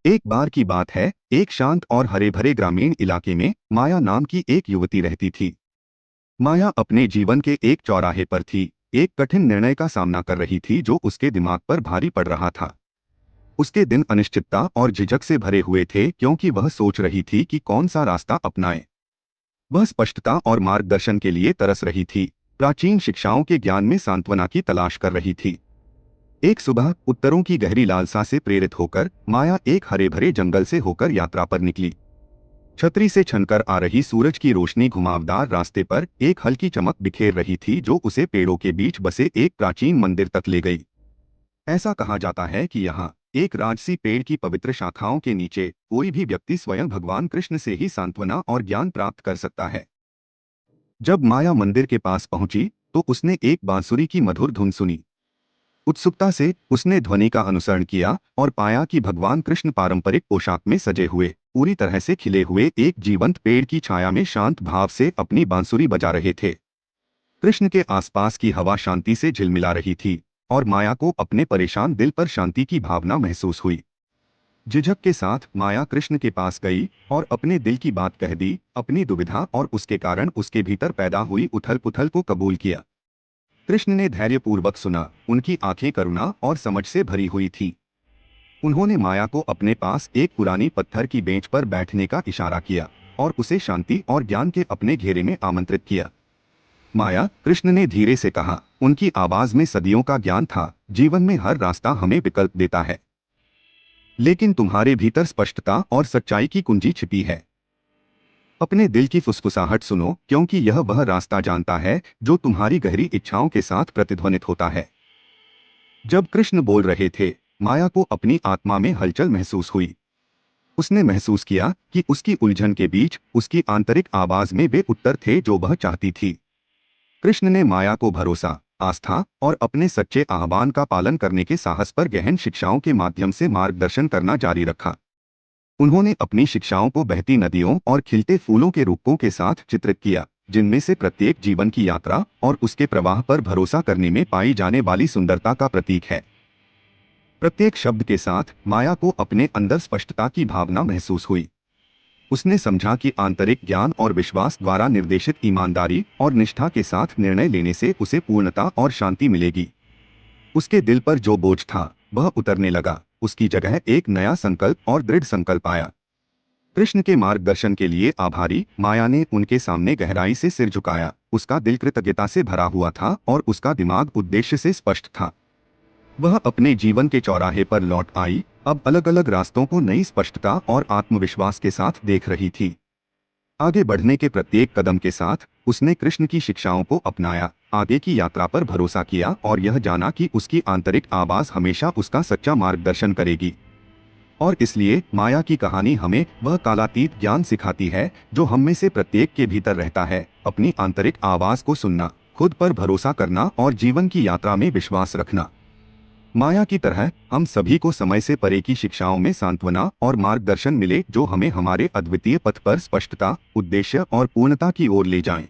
एक बार की बात है, एक शांत और हरे भरे ग्रामीण इलाके में माया नाम की एक युवती रहती थी। माया अपने जीवन के एक चौराहे पर थी। एक कठिन निर्णय का सामना कर रही थी जो उसके दिमाग पर भारी पड़ रहा था। उसके दिन अनिश्चितता और झिझक से भरे हुए थे क्योंकि वह सोच रही थी कि कौन सा रास्ता अपनाए। वह स्पष्टता और मार्गदर्शन के लिए तरस रही थी। प्राचीन शिक्षाओं के ज्ञान में सांत्वना की तलाश कर रही थी। एक सुबह उत्तरों की गहरी लालसा से प्रेरित होकर माया एक हरे भरे जंगल से होकर यात्रा पर निकली। छतरी से छनकर आ रही सूरज की रोशनी घुमावदार रास्ते पर एक हल्की चमक बिखेर रही थी जो उसे पेड़ों के बीच बसे एक प्राचीन मंदिर तक ले गई। ऐसा कहा जाता है कि यहाँ एक राजसी पेड़ की पवित्र शाखाओं के नीचे कोई भी व्यक्ति स्वयं भगवान कृष्ण से ही सांत्वना और ज्ञान प्राप्त कर सकता है। जब माया मंदिर के पास पहुंची तो उसने एक बांसुरी की मधुर धुन सुनी। उत्सुकता से उसने ध्वनि का अनुसरण किया और पाया कि भगवान कृष्ण पारंपरिक पोशाक में सजे हुए पूरी तरह से खिले हुए एक जीवंत पेड़ की छाया में शांत भाव से अपनी बांसुरी बजा रहे थे। कृष्ण के आसपास की हवा शांति से झिलमिला रही थी और माया को अपने परेशान दिल पर शांति की भावना महसूस हुई। झिझक के साथ माया कृष्ण के पास गई और अपने दिल की बात कह दी, अपनी दुविधा और उसके कारण उसके भीतर पैदा हुई उथल पुथल को कबूल किया। कृष्ण ने धैर्यपूर्वक सुना, उनकी आंखें करुणा और समझ से भरी हुई थीं। उन्होंने माया को अपने पास एक पुरानी पत्थर की बेंच पर बैठने का इशारा किया और उसे शांति और ज्ञान के अपने घेरे में आमंत्रित किया। माया, कृष्ण ने धीरे से कहा, उनकी आवाज में सदियों का ज्ञान था, जीवन में हर रास्ता हमें विकल्प देता है, लेकिन तुम्हारे भीतर स्पष्टता और सच्चाई की कुंजी छिपी है। अपने दिल की फुसफुसाहट सुनो क्योंकि यह वह रास्ता जानता है जो तुम्हारी गहरी इच्छाओं के साथ प्रतिध्वनित होता है। जब कृष्ण बोल रहे थे, माया को अपनी आत्मा में हलचल महसूस हुई। उसने महसूस किया कि उसकी उलझन के बीच उसकी आंतरिक आवाज में वे उत्तर थे जो वह चाहती थी। कृष्ण ने माया को भरोसा, आस्था और अपने सच्चे आह्वान का पालन करने के साहस पर गहन शिक्षाओं के माध्यम से मार्गदर्शन करना जारी रखा। उन्होंने अपनी शिक्षाओं को बहती नदियों और खिलते फूलों के रूपों के साथ चित्रित किया, जिनमें से प्रत्येक जीवन की यात्रा और उसके प्रवाह पर भरोसा करने में पाई जाने वाली सुंदरता का प्रतीक है। प्रत्येक शब्द के साथ माया को अपने अंदर स्पष्टता की भावना महसूस हुई। उसने समझा कि आंतरिक ज्ञान और विश्वास द्वारा निर्देशित ईमानदारी और निष्ठा के साथ निर्णय लेने से उसे पूर्णता और शांति मिलेगी। उसके दिल पर जो बोझ था वह उतरने लगा, उसकी जगह एक नया संकल्प और दृढ़ संकल्प आया। कृष्ण के मार्गदर्शन के लिए आभारी माया ने उनके सामने गहराई से सिर झुकाया। उसका दिल कृतज्ञता से भरा हुआ था और उसका दिमाग उद्देश्य से स्पष्ट था। वह अपने जीवन के चौराहे पर लौट आई, अब अलग अलग रास्तों को नई स्पष्टता और आत्मविश्वास के साथ देख रही थी। आगे बढ़ने के प्रत्येक कदम के साथ उसने कृष्ण की शिक्षाओं को अपनाया, आगे की यात्रा पर भरोसा किया और यह जाना कि उसकी आंतरिक आवाज हमेशा उसका सच्चा मार्गदर्शन करेगी। और इसलिए माया की कहानी हमें वह कालातीत ज्ञान सिखाती है जो हम में से प्रत्येक के भीतर रहता है, अपनी आंतरिक आवाज को सुनना, खुद पर भरोसा करना और जीवन की यात्रा में विश्वास रखना। माया की तरह हम सभी को समय से परे की शिक्षाओं में सांत्वना और मार्गदर्शन मिले जो हमें हमारे अद्वितीय पथ पर स्पष्टता, उद्देश्य और पूर्णता की ओर ले जाएं।